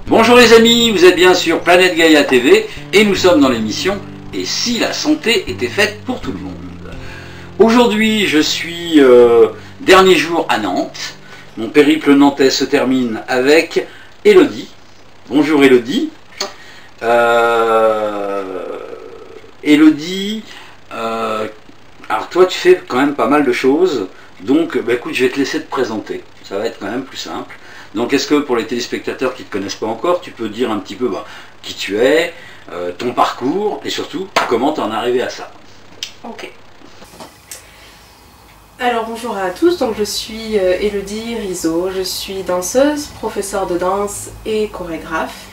Bonjour les amis, vous êtes bien sur Planète Gaïa TV et nous sommes dans l'émission « Et si la santé était faite pour tout le monde ?» Aujourd'hui, je suis dernier jour à Nantes. Mon périple nantais se termine avec Elodie. Bonjour Elodie. Elodie, alors toi tu fais quand même pas mal de choses, donc écoute, je vais te laisser te présenter, ça va être quand même plus simple. Donc est-ce que pour les téléspectateurs qui ne te connaissent pas encore, tu peux dire un petit peu qui tu es, ton parcours et surtout comment tu en es arrivé à ça? Ok. Alors bonjour à tous, donc je suis Elodie Rizzo, je suis danseuse, professeure de danse et chorégraphe.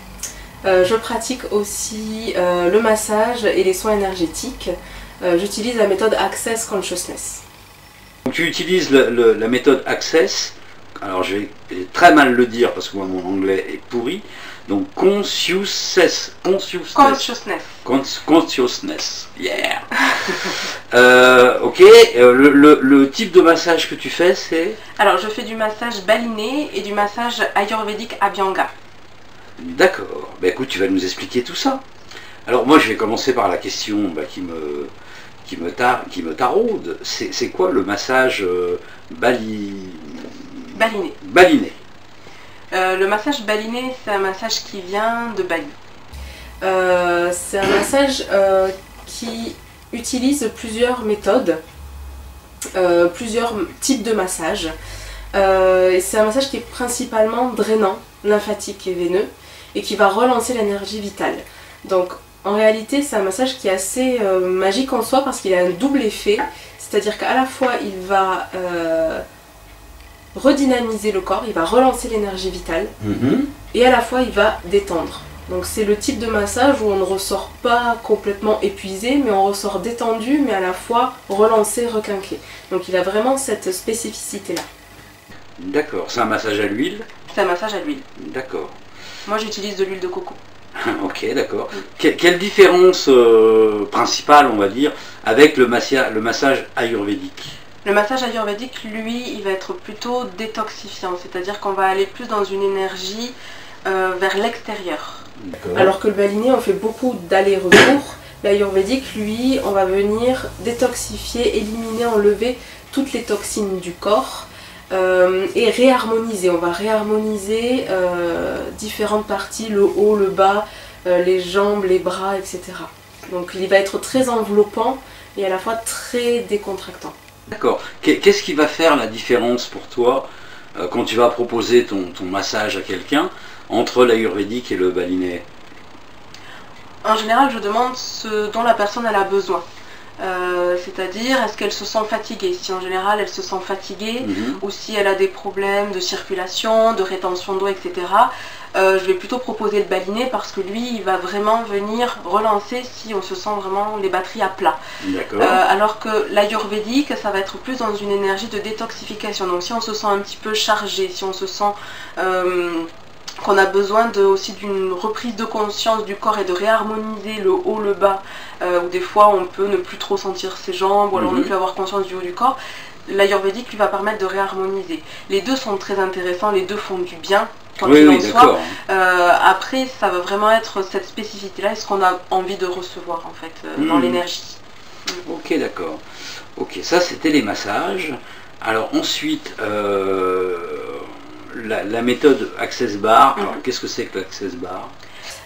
Je pratique aussi le massage et les soins énergétiques. J'utilise la méthode Access Consciousness. Donc tu utilises la méthode Access. Alors je vais très mal le dire parce que moi mon anglais est pourri. Donc consciousness. Yeah. Ok. Le type de massage que tu fais, c'est? Alors je fais du massage baliné et du massage ayurvédique Abhyanga. D'accord. Écoute, tu vas nous expliquer tout ça. Alors moi je vais commencer par la question qui me taraude. C'est quoi le massage baliné? Le massage baliné, c'est un massage qui vient de Bali. C'est un massage qui utilise plusieurs méthodes, plusieurs types de massage. C'est un massage qui est principalement drainant, lymphatique et veineux, et qui va relancer l'énergie vitale. Donc en réalité, c'est un massage qui est assez magique en soi parce qu'il a un double effet, c'est-à-dire qu'à la fois il va redynamiser le corps, il va relancer l'énergie vitale, et à la fois il va détendre. Donc c'est le type de massage où on ne ressort pas complètement épuisé, mais on ressort détendu, mais à la fois relancé, requinqué. Donc il a vraiment cette spécificité-là. D'accord, c'est un massage à l'huile? C'est un massage à l'huile. D'accord. Moi j'utilise de l'huile de coco. Ok, d'accord. Quelle différence principale, on va dire, avec le massage ayurvédique? Le massage ayurvédique, lui, il va être plutôt détoxifiant, c'est-à-dire qu'on va aller plus dans une énergie vers l'extérieur. Alors que le baliné, on fait beaucoup d'allers-retours. L'ayurvédique, lui, on va venir détoxifier, éliminer, enlever toutes les toxines du corps et réharmoniser. On va réharmoniser différentes parties, le haut, le bas, les jambes, les bras, etc. Donc il va être très enveloppant et à la fois très décontractant. D'accord. Qu'est-ce qui va faire la différence pour toi quand tu vas proposer ton massage à quelqu'un entre l'ayurvédique et le baliné? En général, je demande ce dont la personne elle a besoin. C'est-à-dire, est-ce qu'elle se sent fatiguée? Si en général elle se sent fatiguée, ou si elle a des problèmes de circulation, de rétention d'eau, etc. Je vais plutôt proposer le baliné parce que lui, il va vraiment venir relancer si on se sent vraiment les batteries à plat. Alors que l'ayurvédique, ça va être plus dans une énergie de détoxification. Donc si on se sent un petit peu chargé, si on se sent qu'on a besoin aussi d'une reprise de conscience du corps et de réharmoniser le haut, le bas, où des fois on peut ne plus trop sentir ses jambes, ou alors ne plus avoir conscience du haut du corps, l'ayurvédique lui va permettre de réharmoniser. Les deux sont très intéressants, les deux font du bien. Quand il en soit. Après, ça va vraiment être cette spécificité-là et ce qu'on a envie de recevoir en fait dans l'énergie. Ok, d'accord. Ok, ça c'était les massages. Alors ensuite, la méthode Access Bar. Alors qu'est-ce que c'est que l'Access Bar?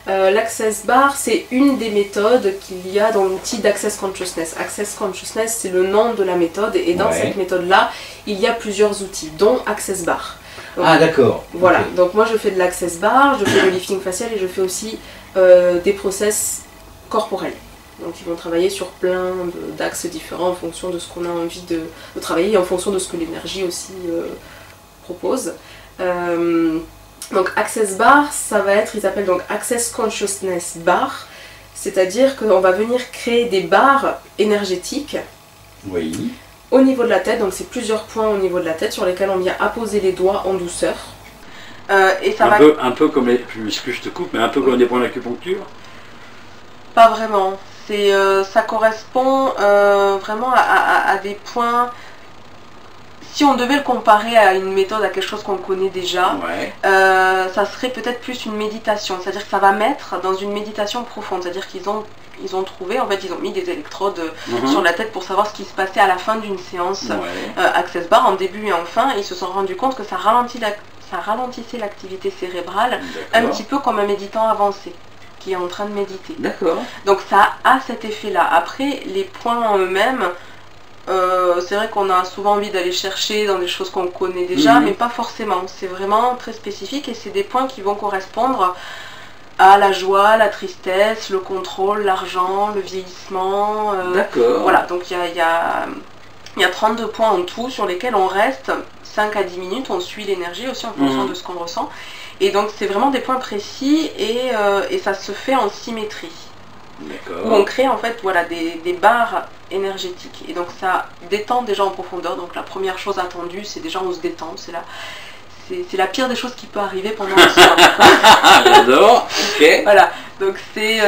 L'Access Bar, c'est une des méthodes qu'il y a dans l'outil d'Access Consciousness. Access Consciousness, c'est le nom de la méthode et dans cette méthode-là, il y a plusieurs outils, dont Access Bar. Donc, d'accord. Voilà, donc moi je fais de l'Access Bar, je fais le lifting facial et je fais aussi des process corporels. Donc ils vont travailler sur plein d'axes différents en fonction de ce qu'on a envie de travailler et en fonction de ce que l'énergie aussi propose. Donc Access Bar, ça va être, ils appellent donc Access Consciousness Bar. C'est-à-dire qu'on va venir créer des barres énergétiques Oui. au niveau de la tête. Donc c'est plusieurs points au niveau de la tête sur lesquels on vient apposer les doigts en douceur. Et ça un peu comme les... Excuse, je te coupe, mais un peu comme des points d'acupuncture. Pas vraiment. Ça correspond vraiment à des points... Si on devait le comparer à une méthode, à quelque chose qu'on connaît déjà, ça serait peut-être plus une méditation. C'est-à-dire que ça va mettre dans une méditation profonde. C'est-à-dire qu'ils ont trouvé, en fait, ils ont mis des électrodes sur la tête pour savoir ce qui se passait à la fin d'une séance Access Bar, en début et en fin. Et ils se sont rendus compte que ça ralentissait l'activité cérébrale, un petit peu comme un méditant avancé qui est en train de méditer. D'accord. Donc ça a cet effet-là. Après, les points en eux-mêmes, c'est vrai qu'on a souvent envie d'aller chercher dans des choses qu'on connaît déjà, mais pas forcément. C'est vraiment très spécifique et c'est des points qui vont correspondre à la joie, la tristesse, le contrôle, l'argent, le vieillissement. D'accord. Voilà, donc il y a 32 points en tout sur lesquels on reste 5 à 10 minutes, on suit l'énergie aussi en fonction de ce qu'on ressent. Et donc c'est vraiment des points précis et ça se fait en symétrie. Où on crée en fait voilà, des barres énergétiques. Et donc ça détend déjà en profondeur. Donc la première chose attendue, c'est déjà on se détend. C'est la pire des choses qui peut arriver pendant un soin. J'adore. Ok. Voilà. Donc c'est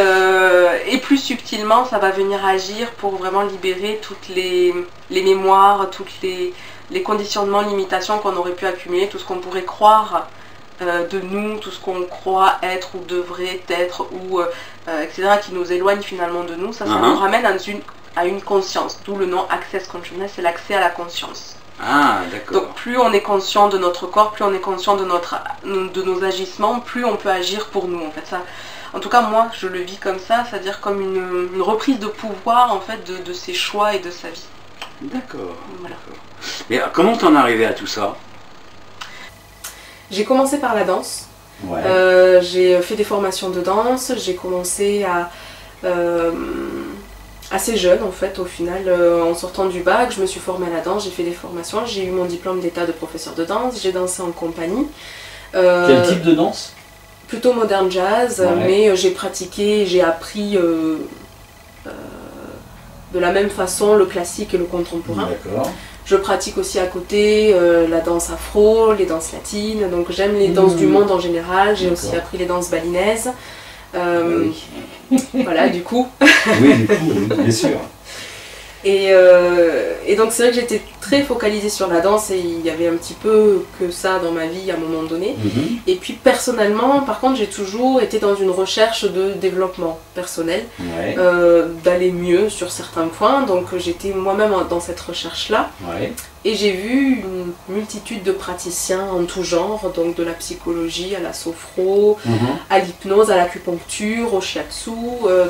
et plus subtilement, ça va venir agir pour vraiment libérer toutes les mémoires, toutes les conditionnements, limitations qu'on aurait pu accumuler, tout ce qu'on pourrait croire de nous, tout ce qu'on croit être ou devrait être, ou etc., qui nous éloigne finalement de nous, ça nous ramène à une conscience, d'où le nom Access Consciousness, c'est l'accès à la conscience. Ah, d'accord. Donc plus on est conscient de notre corps, plus on est conscient de nos agissements, plus on peut agir pour nous. En fait, ça, en tout cas moi je le vis comme ça, c'est-à-dire comme une reprise de pouvoir en fait de ses choix et de sa vie. D'accord. Voilà. Et comment t'en es arrivé à tout ça? J'ai commencé par la danse. J'ai fait des formations de danse. J'ai commencé assez jeune en fait, au final, en sortant du bac, je me suis formée à la danse, j'ai fait des formations, j'ai eu mon diplôme d'état de professeur de danse, j'ai dansé en compagnie. Quel type de danse? Plutôt modern jazz, mais j'ai pratiqué, j'ai appris de la même façon le classique et le contemporain. D'accord. Je pratique aussi à côté la danse afro, les danses latines, donc j'aime les danses du monde en général, j'ai aussi appris les danses balinaises. Voilà, du coup. Oui, du coup, bien sûr. Et donc c'est vrai que j'étais très focalisée sur la danse et il y avait un petit peu que ça dans ma vie à un moment donné. Et puis personnellement, par contre, j'ai toujours été dans une recherche de développement personnel, d'aller mieux sur certains points. Donc j'étais moi-même dans cette recherche-là. Et j'ai vu une multitude de praticiens en tout genre, donc de la psychologie à la sophro, à l'hypnose, à l'acupuncture, au shiatsu.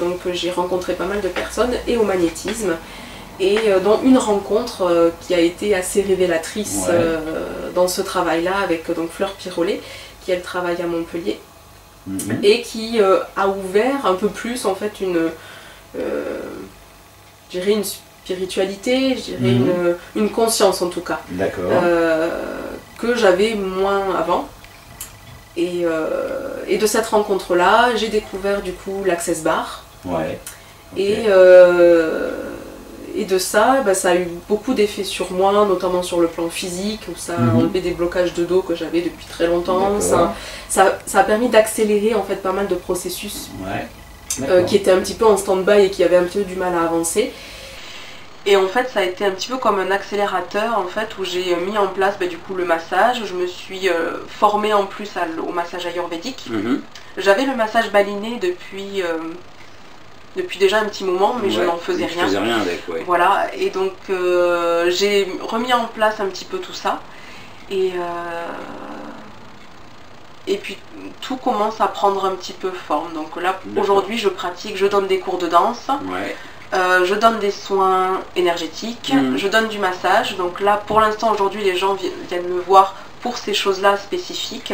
Donc j'ai rencontré pas mal de personnes et au magnétisme. Et dans une rencontre qui a été assez révélatrice dans ce travail-là avec donc Fleur Pirolet, qui elle travaille à Montpellier, et qui a ouvert un peu plus en fait je dirais une spiritualité, je dirais une conscience en tout cas, que j'avais moins avant. Et de cette rencontre-là, j'ai découvert du coup l'Access Bar. Et de ça, ça a eu beaucoup d'effets sur moi, notamment sur le plan physique, où ça a enlevé des blocages de dos que j'avais depuis très longtemps. Ça a permis d'accélérer en fait pas mal de processus qui étaient un petit peu en stand-by et qui avaient un peu du mal à avancer. Et en fait, ça a été un petit peu comme un accélérateur en fait, où j'ai mis en place du coup le massage. Je me suis formée en plus au massage ayurvédique. J'avais le massage baliné depuis déjà un petit moment, mais je n'en faisais rien. Avec, Voilà, et donc j'ai remis en place un petit peu tout ça. Et puis tout commence à prendre un petit peu forme. Donc là, aujourd'hui, je pratique, je donne des cours de danse. Je donne des soins énergétiques, je donne du massage. Donc là, pour l'instant, aujourd'hui, les gens viennent me voir pour ces choses-là spécifiques.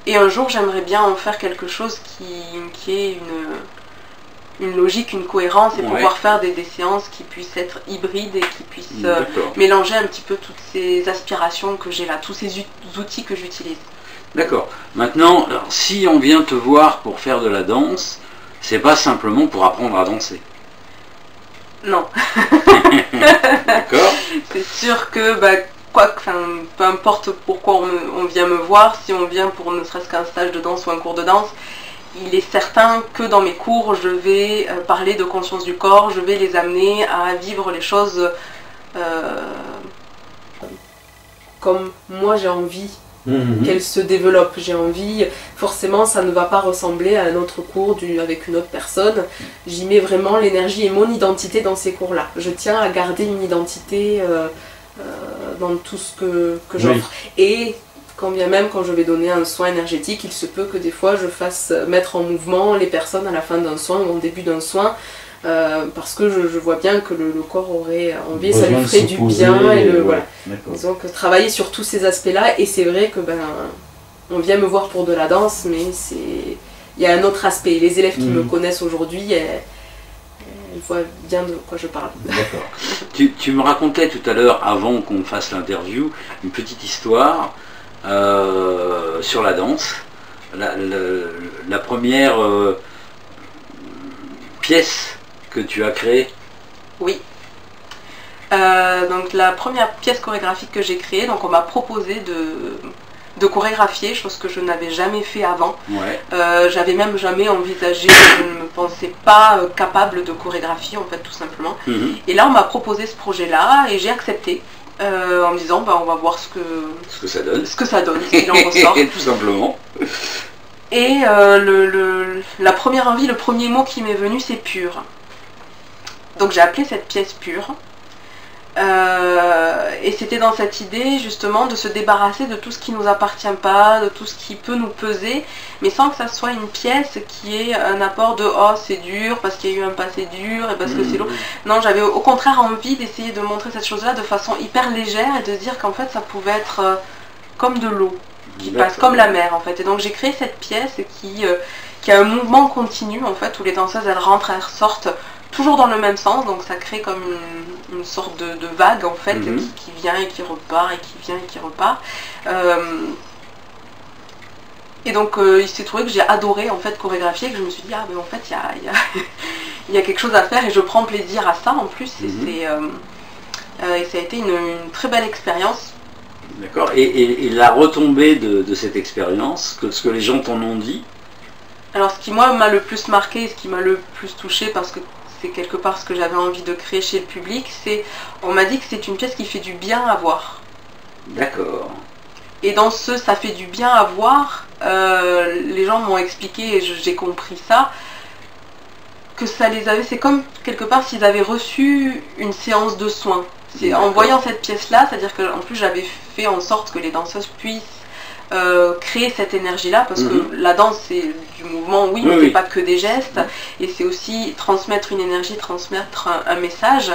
Et un jour, j'aimerais bien en faire quelque chose qui est une logique, une cohérence, et pouvoir faire des séances qui puissent être hybrides et qui puissent mélanger un petit peu toutes ces aspirations que j'ai là, tous ces outils que j'utilise. D'accord. Maintenant, alors, si on vient te voir pour faire de la danse, c'est pas simplement pour apprendre à danser. Non. D'accord. C'est sûr que, peu importe pourquoi on vient me voir, si on vient pour ne serait-ce qu'un stage de danse ou un cours de danse, il est certain que dans mes cours, je vais parler de conscience du corps, je vais les amener à vivre les choses comme moi j'ai envie qu'elles se développent. J'ai envie, forcément ça ne va pas ressembler à un autre cours avec une autre personne. J'y mets vraiment l'énergie et mon identité dans ces cours-là. Je tiens à garder une identité dans tout ce que j'offre. Et quand bien même quand je vais donner un soin énergétique, il se peut que des fois je fasse mettre en mouvement les personnes à la fin d'un soin ou au début d'un soin, parce que je vois bien que le corps aurait envie, ça lui ferait du bien. Voilà. Donc travailler sur tous ces aspects-là, et c'est vrai que on vient me voir pour de la danse, mais il y a un autre aspect. Les élèves qui me connaissent aujourd'hui, ils voient bien de quoi je parle. D'accord. Tu me racontais tout à l'heure, avant qu'on fasse l'interview, une petite histoire sur la danse. La première pièce que tu as créée. Oui. Donc la première pièce chorégraphique que j'ai créée, donc on m'a proposé de chorégraphier, chose que je n'avais jamais fait avant. Ouais. J'avais même jamais envisagé, je ne me pensais pas capable de chorégraphie en fait, tout simplement. Et là on m'a proposé ce projet-là et j'ai accepté. En me disant on va voir ce que ça donne, ce qu'il en ressort. Tout simplement. Et la première envie, le premier mot qui m'est venu, c'est pur. Donc j'ai appelé cette pièce pure. Et c'était dans cette idée justement de se débarrasser de tout ce qui ne nous appartient pas, de tout ce qui peut nous peser, mais sans que ça soit une pièce qui ait un apport de oh c'est dur parce qu'il y a eu un passé dur et parce que c'est lourd. Non, j'avais au contraire envie d'essayer de montrer cette chose-là de façon hyper légère et de dire qu'en fait ça pouvait être comme de l'eau qui passe, comme la mer en fait. Et donc j'ai créé cette pièce qui a un mouvement continu en fait, où les danseuses elles rentrent, elles ressortent toujours dans le même sens, donc ça crée comme une sorte de vague en fait, qui vient et qui repart et qui vient et qui repart. Et donc il s'est trouvé que j'ai adoré en fait chorégraphier, que je me suis dit ah mais en fait il y a quelque chose à faire et je prends plaisir à ça en plus, et ça a été une très belle expérience. D'accord. Et la retombée de cette expérience, ce que les gens t'en ont dit? Alors ce qui moi m'a le plus marqué, ce qui m'a le plus touché, parce que c'est quelque part ce que j'avais envie de créer chez le public, on m'a dit que c'est une pièce qui fait du bien à voir. D'accord. Et dans ça fait du bien à voir, les gens m'ont expliqué, et j'ai compris ça, que ça les avait, c'est comme quelque part s'ils avaient reçu une séance de soins. En voyant cette pièce-là, c'est-à-dire qu'en plus j'avais fait en sorte que les danseuses puissent créer cette énergie-là, parce que la danse c'est du mouvement, oui, mais c'est pas que des gestes, et c'est aussi transmettre une énergie, transmettre un message,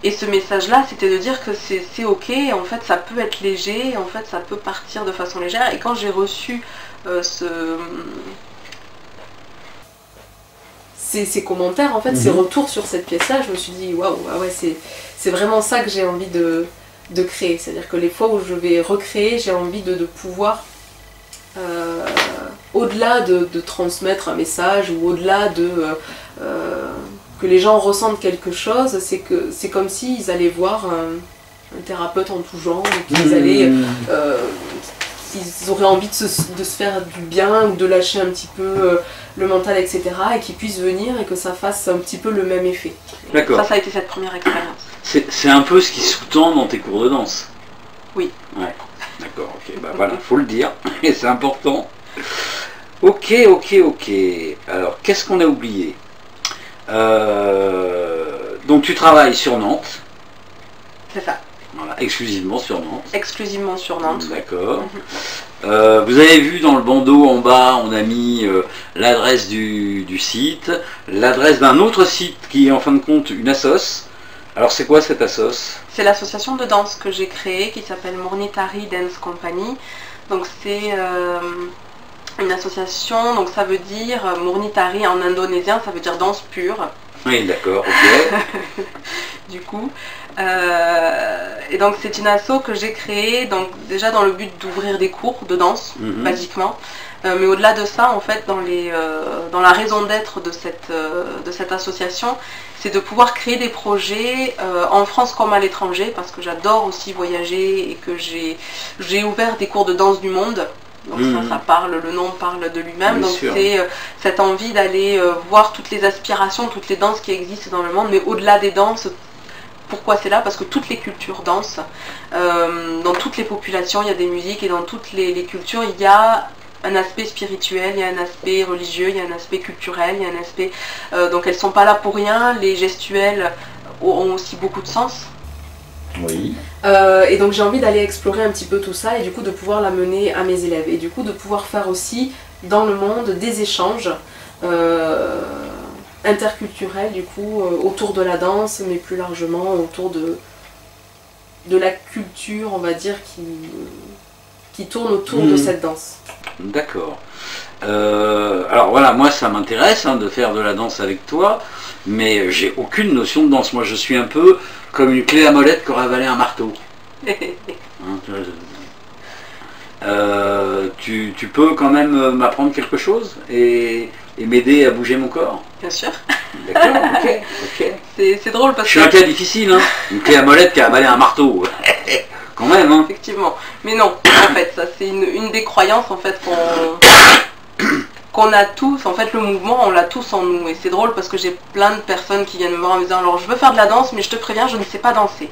et ce message-là c'était de dire que c'est ok, en fait ça peut être léger, en fait ça peut partir de façon légère, et quand j'ai reçu ces commentaires, en fait, ces retours sur cette pièce-là, je me suis dit waouh, ah ouais, c'est vraiment ça que j'ai envie de créer. C'est-à-dire que les fois où je vais recréer, j'ai envie de pouvoir, au-delà de transmettre un message, ou au-delà que les gens ressentent quelque chose, c'est comme s'ils allaient voir un thérapeute en tout genre, qu'ils auraient envie de se faire du bien, ou de lâcher un petit peu le mental, etc., et qu'ils puissent venir et que ça fasse un petit peu le même effet. D'accord. Ça a été cette première expérience. C'est un peu ce qui sous-tend dans tes cours de danse. Oui. Ouais. D'accord, ok. Voilà, faut le dire, et c'est important. Ok. Alors, qu'est-ce qu'on a oublié? Donc, tu travailles sur Nantes. C'est ça. Voilà, exclusivement sur Nantes. Exclusivement sur Nantes. D'accord. Vous avez vu dans le bandeau en bas, on a mis l'adresse du site, l'adresse d'un autre site qui est en fin de compte une assoce. Alors c'est quoi cette assoce? C'est l'association de danse que j'ai créée qui s'appelle Murnitari Dance Company. Donc c'est une association, donc ça veut dire Murnitari en indonésien, ça veut dire danse pure. Oui, d'accord, ok. du coup. Et donc c'est une asso que j'ai créée donc, déjà dans le but d'ouvrir des cours de danse, basiquement. Mais au-delà de ça, en fait, dans la raison d'être de cette association, c'est de pouvoir créer des projets en France comme à l'étranger, parce que j'adore aussi voyager et que j'ai ouvert des cours de danse du monde. Donc ça parle, le nom parle de lui-même. Donc c'est cette envie d'aller voir toutes les aspirations, toutes les danses qui existent dans le monde, mais au-delà des danses. Pourquoi c'est là? Parce que toutes les cultures dansent. Dans toutes les populations, il y a des musiques, et dans toutes les cultures, il y a un aspect spirituel, il y a un aspect religieux, il y a un aspect culturel, il y a un aspect... donc elles ne sont pas là pour rien, les gestuels ont aussi beaucoup de sens. Oui. Et donc j'ai envie d'aller explorer un petit peu tout ça et du coup de pouvoir l'amener à mes élèves. Et du coup de pouvoir faire aussi dans le monde des échanges interculturels du coup autour de la danse, mais plus largement autour de la culture, on va dire, qui tourne autour de cette danse. D'accord. Alors voilà, moi ça m'intéresse de faire de la danse avec toi, mais j'ai aucune notion de danse. Moi je suis un peu comme une clé à molette qui aurait avalé un marteau. Tu peux quand même m'apprendre quelque chose et m'aider à bouger mon corps? Bien sûr. D'accord, ok. C'est drôle parce que... Je suis un cas difficile, hein. Une clé à molette qui a avalé un marteau. Quand même, hein. Effectivement. Mais non, en fait, ça c'est une des croyances en fait qu'on a tous. En fait, le mouvement, on l'a tous en nous. Et c'est drôle parce que j'ai plein de personnes qui viennent me voir en me disant alors je veux faire de la danse, mais je te préviens, je ne sais pas danser.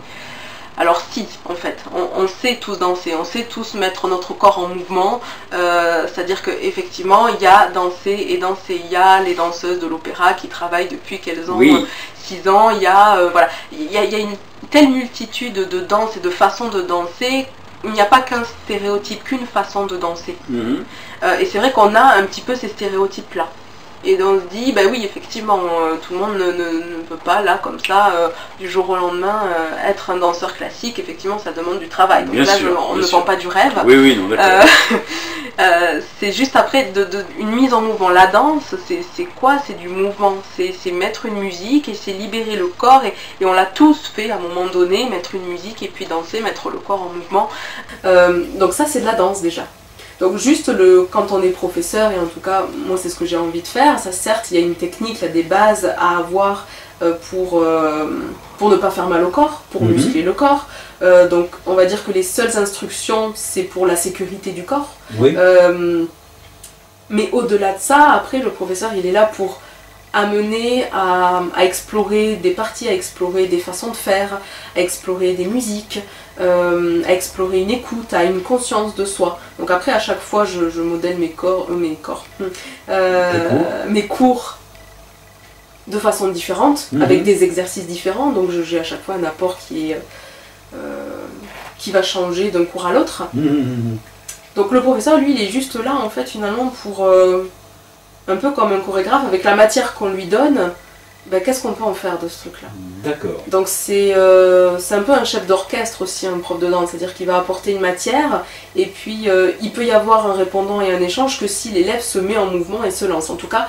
Alors si, en fait, on sait tous danser, on sait tous mettre notre corps en mouvement, c'est-à-dire qu'effectivement, il y a danser et danser. Il y a les danseuses de l'opéra qui travaillent depuis qu'elles ont 6 ans, il y a, voilà, il y a une telle multitude de danses et de façons de danser, il n'y a pas qu'un stéréotype, qu'une façon de danser. Et c'est vrai qu'on a un petit peu ces stéréotypes-là. Et on se dit, bah oui, effectivement, tout le monde ne peut pas, là, comme ça, du jour au lendemain, être un danseur classique. Effectivement, ça demande du travail. Donc là, on ne vend pas du rêve. Oui, non, d'accord. C'est juste après une mise en mouvement. La danse, c'est quoi? C'est du mouvement. C'est mettre une musique et c'est libérer le corps. Et on l'a tous fait à un moment donné, mettre une musique et puis danser, mettre le corps en mouvement. Donc ça, c'est de la danse déjà. Donc juste quand on est professeur, et en tout cas moi c'est ce que j'ai envie de faire, ça certes il y a une technique, il y a des bases à avoir pour ne pas faire mal au corps, pour muscler le corps. Donc on va dire que les seules instructions c'est pour la sécurité du corps. Oui. Mais au-delà de ça, après le professeur il est là pour amener à explorer des parties, à explorer des façons de faire, à explorer des musiques, à explorer une écoute, à une conscience de soi. Donc après à chaque fois je modèle mes cours de façon différente, avec des exercices différents, donc j'ai à chaque fois un apport qui va changer d'un cours à l'autre. Donc le professeur lui il est juste là en fait finalement pour un peu comme un chorégraphe, avec la matière qu'on lui donne, ben, qu'est-ce qu'on peut en faire de ce truc-là? D'accord. Donc c'est un peu un chef d'orchestre aussi, un prof de danse, c'est-à-dire qu'il va apporter une matière, et puis il peut y avoir un répondant et un échange que si l'élève se met en mouvement et se lance. En tout cas,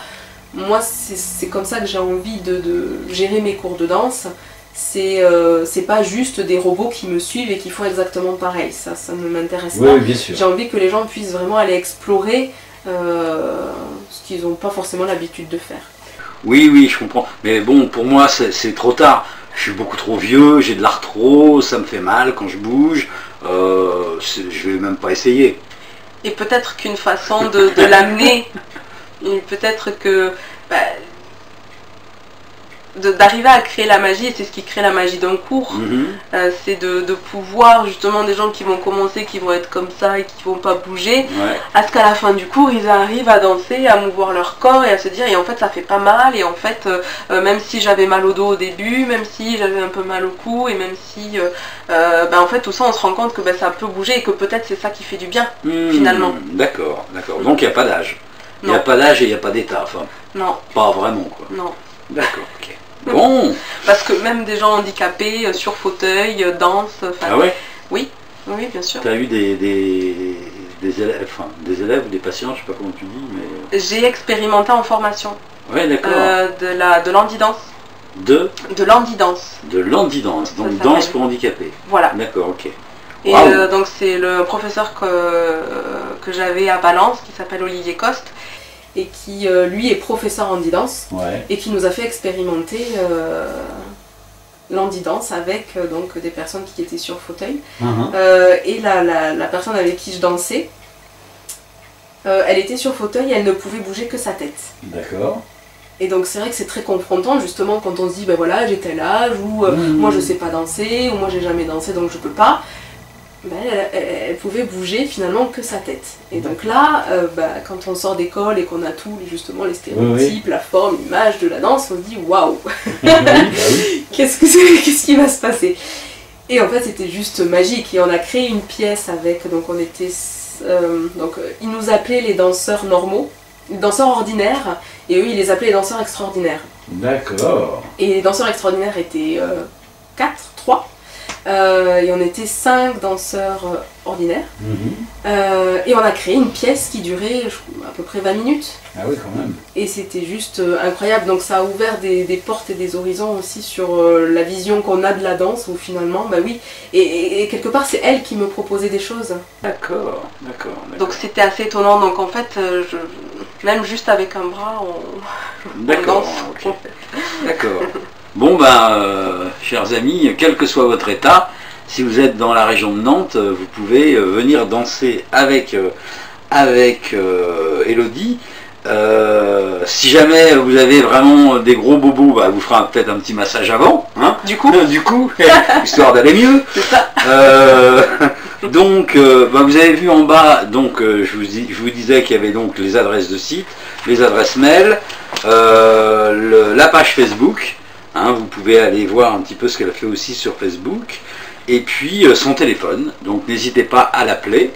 moi c'est comme ça que j'ai envie de gérer mes cours de danse. C'est pas juste des robots qui me suivent et qui font exactement pareil, ça ne m'intéresse pas. Oui, bien sûr. J'ai envie que les gens puissent vraiment aller explorer ce qu'ils n'ont pas forcément l'habitude de faire. Oui, je comprends. Mais bon, pour moi, c'est trop tard. Je suis beaucoup trop vieux, j'ai de l'arthrose, ça me fait mal quand je bouge. Je vais même pas essayer. Et peut-être qu'une façon de l'amener, peut-être que... d'arriver à créer la magie, et c'est ce qui crée la magie d'un cours, c'est de pouvoir justement des gens qui vont commencer, qui vont être comme ça et qui vont pas bouger, à ce qu'à la fin du cours ils arrivent à danser, à mouvoir leur corps et à se dire et en fait ça fait pas mal, et en fait même si j'avais mal au dos au début, même si j'avais un peu mal au cou, et même si en fait tout ça on se rend compte que ça peut bouger et que peut-être c'est ça qui fait du bien finalement. D'accord. Donc il n'y a pas d'âge. Il n'y a pas d'âge et il n'y a pas d'état, enfin. Non. Pas vraiment quoi. Non. D'accord, ok. Bon. Parce que même des gens handicapés, sur fauteuil, dansent. Ah ouais? Oui, bien sûr. Tu as eu des élèves ou des patients, je sais pas comment tu dis, mais... J'ai expérimenté en formation. Ouais, d'accord. De l'handidance. De l'handidance. De l'handidance, donc danse pour handicapés. Voilà. D'accord, ok. Et donc c'est le professeur que j'avais à Valence, qui s'appelle Olivier Coste, et qui lui est professeur handidance, et qui nous a fait expérimenter l'handidance avec donc des personnes qui étaient sur fauteuil. Et la personne avec qui je dansais, elle était sur fauteuil et elle ne pouvait bouger que sa tête. D'accord. Et donc c'est vrai que c'est très confrontant justement quand on se dit ben voilà j'ai tel âge, ou moi je sais pas danser, ou moi j'ai jamais dansé donc je peux pas. Ben, elle pouvait bouger finalement que sa tête. Et donc là, quand on sort d'école et qu'on a tous justement les stéréotypes, la forme, l'image de la danse, on se dit waouh, qu'est-ce qui va se passer? Et en fait c'était juste magique, et on a créé une pièce avec, donc on était, ils nous appelaient les danseurs normaux, les danseurs ordinaires, et eux ils les appelaient les danseurs extraordinaires. D'accord. Et les danseurs extraordinaires étaient 3. Et on était 5 danseurs ordinaires. Et on a créé une pièce qui durait à peu près 20 minutes. Ah oui, quand même. Et c'était juste incroyable. Donc ça a ouvert des portes et des horizons aussi sur la vision qu'on a de la danse, où finalement, bah oui, et quelque part c'est elle qui me proposait des choses. D'accord. Donc c'était assez étonnant. Donc en fait, même juste avec un bras, on danse. Okay. D'accord. Bon chers amis, quel que soit votre état, si vous êtes dans la région de Nantes, vous pouvez venir danser avec Elodie. Si jamais vous avez vraiment des gros bobos, elle vous fera peut-être un petit massage avant, hein, du coup, histoire d'aller mieux. C'est ça. Donc, vous avez vu en bas, donc je vous disais qu'il y avait donc les adresses de site, les adresses mail, la page Facebook. Hein, vous pouvez aller voir un petit peu ce qu'elle a fait aussi sur Facebook, et puis son téléphone, donc n'hésitez pas à l'appeler.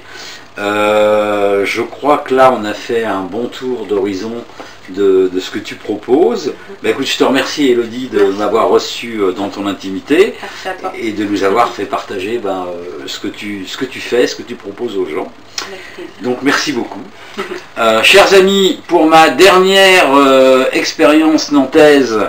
Je crois que là on a fait un bon tour d'horizon de ce que tu proposes. Écoute, je te remercie Elodie de m'avoir reçu dans ton intimité et de nous avoir fait partager ce que tu fais, ce que tu proposes aux gens. Donc merci beaucoup. Chers amis, pour ma dernière expérience nantaise,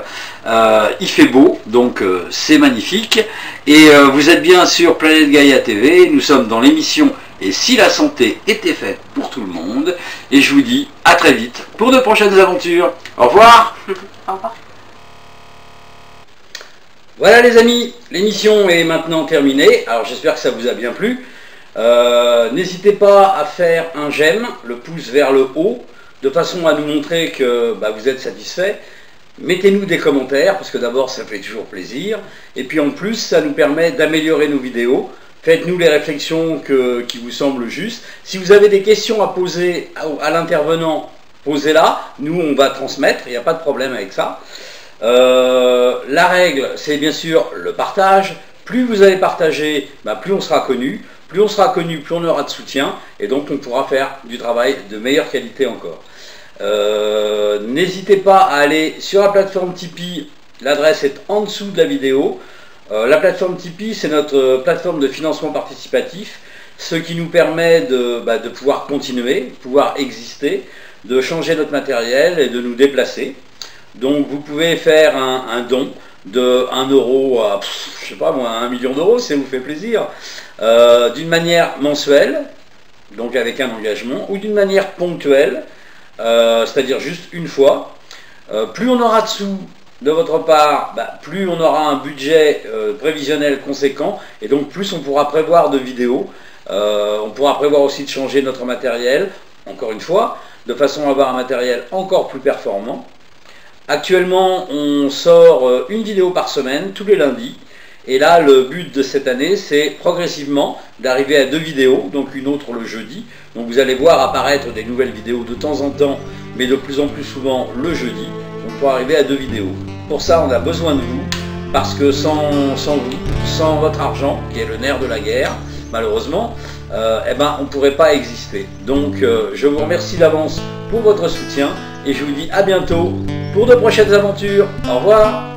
il fait beau, donc c'est magnifique. Et vous êtes bien sur Planète Gaïa TV, nous sommes dans l'émission Et si la santé était faite pour tout le monde. Et je vous dis à très vite pour de prochaines aventures. Au revoir. Au revoir. Voilà les amis, l'émission est maintenant terminée. Alors j'espère que ça vous a bien plu. N'hésitez pas à faire un j'aime, le pouce vers le haut, de façon à nous montrer que vous êtes satisfait. Mettez-nous des commentaires, parce que d'abord ça fait toujours plaisir, et puis en plus ça nous permet d'améliorer nos vidéos. Faites-nous les réflexions qui vous semblent justes. Si vous avez des questions à poser à l'intervenant, posez-la, nous on va transmettre, il n'y a pas de problème avec ça. La règle, c'est bien sûr le partage. Plus vous allez partager, plus on sera connu. Plus on sera connu, plus on aura de soutien, et donc on pourra faire du travail de meilleure qualité encore. N'hésitez pas à aller sur la plateforme Tipeee, l'adresse est en dessous de la vidéo. La plateforme Tipeee, c'est notre plateforme de financement participatif, ce qui nous permet de pouvoir continuer, pouvoir exister, de changer notre matériel et de nous déplacer. Donc vous pouvez faire un don de 1 euro à, je sais pas moi, 1 million d'euros, si ça vous fait plaisir, d'une manière mensuelle, donc avec un engagement, ou d'une manière ponctuelle, c'est-à-dire juste une fois. Plus on aura de sous de votre part, plus on aura un budget prévisionnel conséquent, et donc plus on pourra prévoir de vidéos. On pourra prévoir aussi de changer notre matériel, encore une fois, de façon à avoir un matériel encore plus performant. Actuellement, on sort une vidéo par semaine, tous les lundis. Et là, le but de cette année, c'est progressivement d'arriver à 2 vidéos, donc une autre le jeudi. Donc vous allez voir apparaître des nouvelles vidéos de temps en temps, mais de plus en plus souvent le jeudi. Donc pour arriver à 2 vidéos. Pour ça, on a besoin de vous, parce que sans vous, sans votre argent, qui est le nerf de la guerre, malheureusement, on ne pourrait pas exister. Donc je vous remercie d'avance pour votre soutien, et je vous dis à bientôt pour de prochaines aventures. Au revoir.